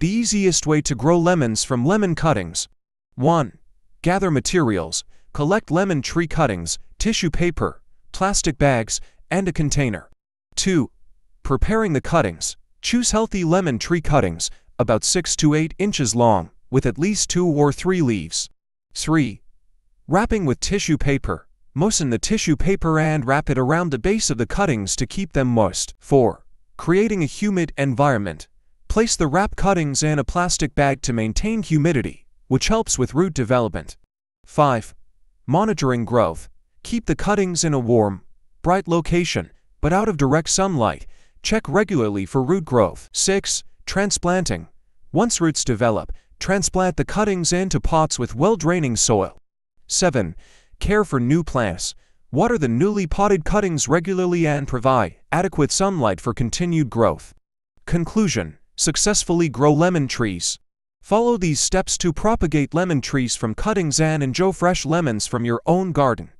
The easiest way to grow lemons from lemon cuttings. 1. Gather materials. Collect lemon tree cuttings, tissue paper, plastic bags, and a container. 2. Preparing the cuttings. Choose healthy lemon tree cuttings, about 6 to 8 inches long, with at least 2 or 3 leaves. 3. Wrapping with tissue paper. Moisten the tissue paper and wrap it around the base of the cuttings to keep them moist. 4. Creating a humid environment. Place the wrap cuttings in a plastic bag to maintain humidity, which helps with root development. 5. Monitoring growth. Keep the cuttings in a warm, bright location, but out of direct sunlight. Check regularly for root growth. 6. Transplanting. Once roots develop, transplant the cuttings into pots with well-draining soil. 7. Care for new plants. Water the newly potted cuttings regularly and provide adequate sunlight for continued growth. Conclusion: successfully grow lemon trees. Follow these steps to propagate lemon trees from cuttings and enjoy fresh lemons from your own garden.